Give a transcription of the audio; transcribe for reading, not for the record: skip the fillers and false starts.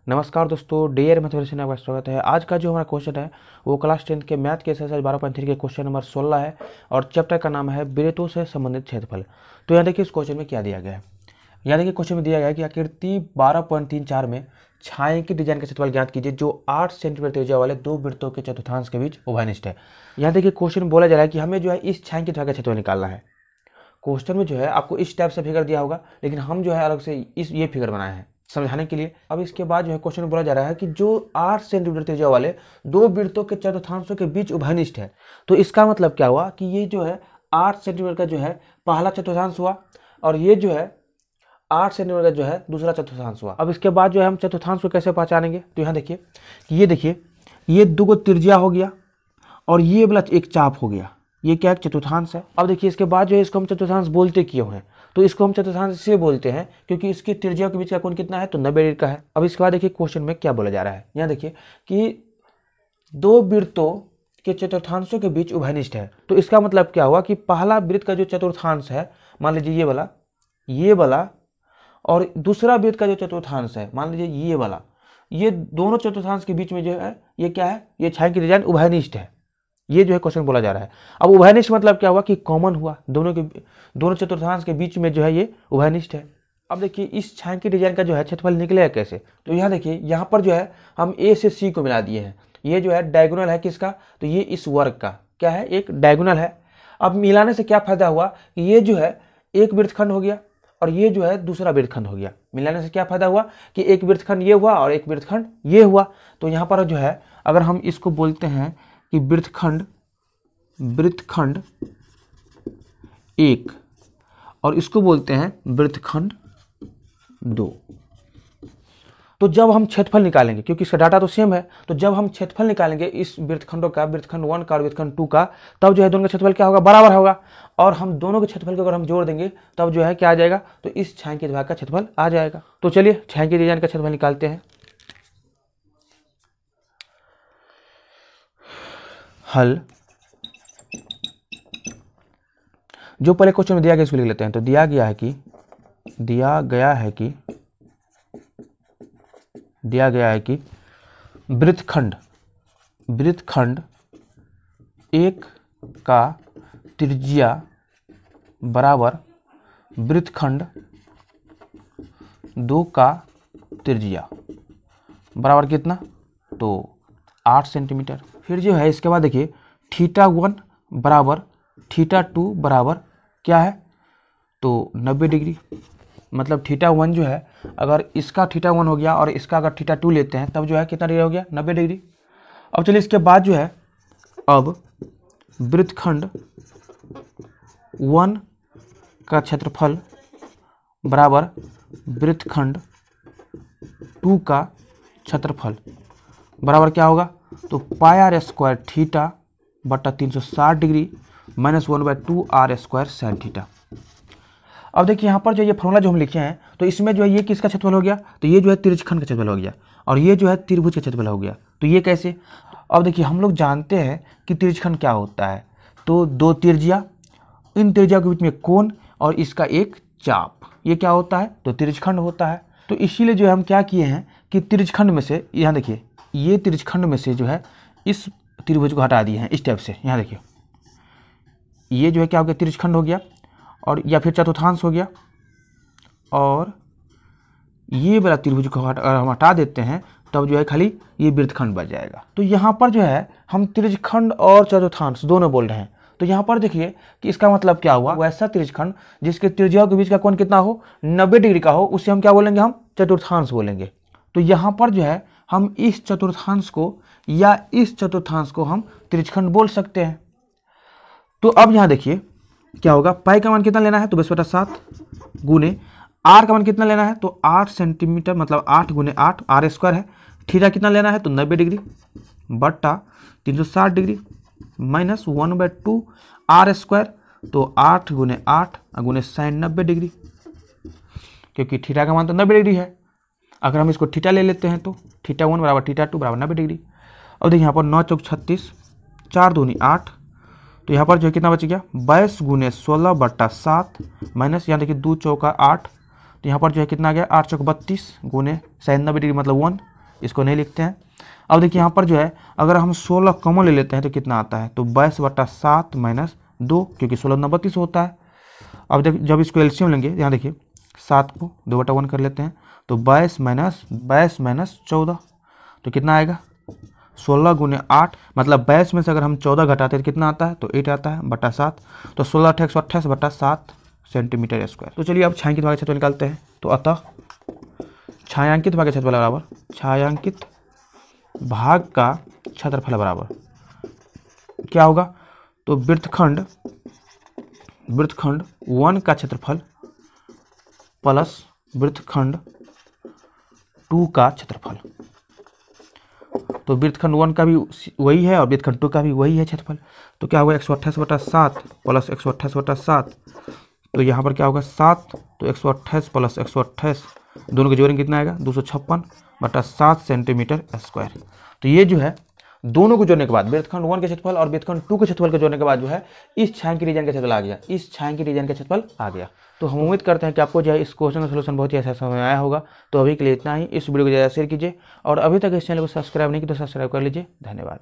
नमस्कार दोस्तों, dare mathematics में आपका स्वागत है। आज का जो हमारा क्वेश्चन है वो क्लास 10 के मैथ के एक्सरसाइज 12.3 के क्वेश्चन नंबर 16 है और चैप्टर का नाम है वृत्तों से संबंधित क्षेत्रफल। तो यहाँ देखिए इस क्वेश्चन में क्या दिया गया है। यहाँ देखिए क्वेश्चन में दिया गया है कि आकृति 12.34 में छाया की डिजाइन का क्षेत्रफल ज्ञात कीजिए जो 8 सेंटीमीटर त्रिज्या वाले दो वृत्तों के चतुर्थांश के बीच उभयनिष्ठ है। यहाँ देखिए क्वेश्चन में बोला जा रहा है कि हमें जो है इस छाया की डिजाइन का क्षेत्रफल निकालना है। क्वेश्चन में जो है आपको इस टाइप से फिगर दिया होगा, लेकिन हम जो है अलग से ये फिगर बनाए हैं समझाने के लिए। अब इसके बाद जो है क्वेश्चन में बोला जा रहा है कि जो 8 सेंटीमीटर त्रिज्या वाले दो वृत्तों के चतुर्थांशों के बीच उभयनिष्ठ है। तो इसका मतलब क्या हुआ कि ये जो है 8 सेंटीमीटर का जो है पहला चतुर्थांश हुआ और ये जो है 8 सेंटीमीटर का जो है दूसरा चतुर्थांश हुआ। अब इसके बाद जो है हम चतुर्थांश को कैसे पहचानेंगे, तो यहाँ देखिए कि ये देखिए ये दो को त्रिज्या हो गया और ये वाला एक चाप हो गया, ये क्या एक चतुर्थांश है। अब देखिए इसके बाद जो है इसको हम चतुर्थांश बोलते क्यों हैं, तो इसको हम चतुर्थांश इसलिए बोलते हैं क्योंकि इसकी त्रिज्या के बीच का कोण कितना है, तो 90 डिग्री का है। अब इसके बाद देखिए क्वेश्चन में क्या बोला जा रहा है। यहाँ देखिए कि दो वृत्तों के चतुर्थांशों के बीच उभयनिष्ठ है। तो इसका मतलब क्या हुआ कि पहला वृत्त का जो चतुर्थांश है, मान लीजिए ये वाला और दूसरा वृत्त का जो चतुर्थांश है मान लीजिए ये वाला, ये दोनों चतुर्थांश के बीच में जो है ये क्या है, ये छाया की डिजाइन उभयनिष्ठ है। ये जो है क्वेश्चन बोला जा रहा है। अब उभयनिष्ठ मतलब क्या हुआ कि कॉमन हुआ, दोनों चतुर्थांश के बीच में जो है ये उभयनिष्ठ है। अब देखिए इस छाया की डिजाइन का जो है क्षेत्रफल निकलेगा कैसे, तो यहाँ देखिए यहाँ पर जो है हम ए से सी को मिला दिए हैं। ये जो है डायगोनल है किसका, तो ये इस वर्ग का क्या है, एक डायगोनल है। अब मिलाने से क्या फायदा हुआ कि ये जो है एक वृत्तखंड हो गया और ये जो है दूसरा वृत्तखंड हो गया। मिलाने से क्या फायदा हुआ कि एक वृत्तखंड ये हुआ और एक वृत्तखंड ये हुआ। तो यहाँ पर जो है अगर हम इसको बोलते हैं कि वृत्तखंड एक और इसको बोलते हैं वृत्तखंड दो। तो जब हम क्षेत्रफल निकालेंगे, क्योंकि इसका डाटा तो सेम है, तो जब हम क्षेत्रफल निकालेंगे इस वृत्तखंडों का, वृत्तखंड 1 का और वृत्तखंड 2 का, तब जो है दोनों का क्षेत्रफल क्या होगा, बराबर होगा। और हम दोनों के क्षेत्रफल को अगर हम जोड़ देंगे तब जो है क्या आ जाएगा, तो इस छाया के भाग का क्षेत्रफल आ जाएगा। तो चलिए छाया की डिजाइन का क्षेत्रफल निकालते हैं। हल। जो पहले क्वेश्चन में दिया गया इसको लिख लेते हैं। तो दिया गया है कि वृत्तखंड एक का त्रिज्या बराबर वृत्तखंड दो का त्रिज्या बराबर कितना, तो 8 सेंटीमीटर। फिर जो है इसके बाद देखिए θ1 बराबर θ2 बराबर क्या है, तो 90 डिग्री। मतलब θ1 जो है अगर इसका θ1 हो गया और इसका अगर θ2 लेते हैं तब जो है कितना डिग्री हो गया, 90 डिग्री। अब चलिए इसके बाद जो है अब वृत्तखंड 1 का क्षेत्रफल बराबर वृत्तखंड 2 का क्षेत्रफल बराबर क्या होगा, तो πr² θ बटा 360 डिग्री माइनस 1/2 r² sin θ। अब देखिए यहाँ पर जो ये फॉर्मूला जो हम लिखे हैं, तो इसमें जो है ये किसका क्षेत्रफल हो गया, तो ये जो है त्रिज्यखंड का क्षेत्रफल हो गया और ये जो है त्रिभुज का क्षेत्रफल हो गया। तो ये कैसे, अब देखिए हम लोग जानते हैं कि त्रिज्यखंड क्या होता है, तो दो त्रिज्या, इन त्रिज्या के बीच में कोण और इसका एक चाप, ये क्या होता है, तो त्रिज्यखंड होता है। तो इसीलिए जो है हम क्या किए हैं कि त्रिज्यखंड में से, यहाँ देखिए ये त्रिज्यखंड में से जो है इस त्रिभुज को हटा दिए हैं इस टाइप से। यहाँ देखिए ये जो है क्या हो गया, त्रिज्यखंड हो गया और या फिर चतुर्थांश हो गया, और ये वाला त्रिभुज को हम हटा देते हैं तब जो है खाली ये वृत्तखंड बच जाएगा। तो यहाँ पर जो है हम त्रिज्यखंड और चतुर्थांश दोनों बोल रहे हैं। तो यहाँ पर देखिए कि इसका मतलब क्या हुआ, वैसा त्रिज्यखंड जिसके त्रिज्याओं के बीच का कोण कितना हो, 90 डिग्री का हो, उससे हम क्या बोलेंगे, हम चतुर्थांश बोलेंगे। तो यहाँ पर जो है हम इस चतुर्थांश को या इस चतुर्थांश को हम त्रिज्यखंड बोल सकते हैं। तो अब यहाँ देखिए क्या होगा, पाई का मान कितना लेना है, तो 10/7 गुने आर का मान कितना लेना है, तो 8 सेंटीमीटर मतलब 8 गुने 8 r² है। थीटा कितना लेना है, तो 90 डिग्री बट्टा 360 डिग्री माइनस 1/2 r², तो 8 गुने 8 गुने sin 90 डिग्री, क्योंकि थीटा का मान तो 90 डिग्री है। अगर हम इसको थीटा ले लेते हैं तो θ1 बराबर θ2 बराबर 90 डिग्री। अब देखिए यहाँ पर 9 चौक 36, 4 दूनी 8, तो यहाँ पर जो है कितना बच गया, 22 गुने 16/7 माइनस यहाँ देखिए 2 चौका 8, तो यहाँ पर जो है कितना आ गया 8 चौक 32 गुने 90 डिग्री मतलब 1, इसको नहीं लिखते हैं। अब देखिए यहाँ पर जो है अगर हम 16 कॉमन ले लेते हैं तो कितना आता है, तो 22/7 माइनस 2, क्योंकि 16 9 32 होता है। अब जब इसको एलसीएम लेंगे, यहाँ देखिए 7 को 2/1 कर लेते हैं, तो 22 माइनस 14, तो कितना आएगा 16 गुने 8 मतलब 22 में से अगर हम 14 घटाते हैं तो कितना आता है, तो 8 आता है बटा 7, तो 16 × 128/7 सेंटीमीटर स्क्वायर। तो चलिए अब छायांकित भाग का क्षेत्रफल निकालते हैं। तो अतः छायांकित भाग का क्षेत्रफल बराबर छायांकित भाग का क्षेत्रफल बराबर क्या होगा, तो वृत्तखंड 1 का क्षेत्रफल प्लस वृत्तखंड 2 का क्षेत्रफल। तो वृत्तखंड 1 का भी वही है और वृत्तखंड 2 का भी वही है क्षेत्रफल। तो क्या होगा 128/7 प्लस 128/7, तो यहाँ पर क्या होगा 7, तो 128 प्लस 128 दोनों के जोड़ेंगे कितना आएगा 256/7 सेंटीमीटर स्क्वायर। तो ये जो है दोनों को जोड़ने के बाद वृत्तखंड 1 के क्षेत्रफल और वृत्तखंड 2 के क्षेत्रफल को जोड़ने के बाद जो है इस छायांकित रीजन का क्षेत्रफल आ गया, इस छायांकित रीजन का क्षेत्रफल आ गया। तो हम उम्मीद करते हैं कि आपको जो है इस क्वेश्चन का सलूशन बहुत ही अच्छा समझ में आया होगा। तो अभी के लिए इतना ही। इस वीडियो को ज़्यादा शेयर कीजिए और अभी तक इस चैनल को सब्सक्राइब नहीं किया तो सब्सक्राइब कर लीजिए। धन्यवाद।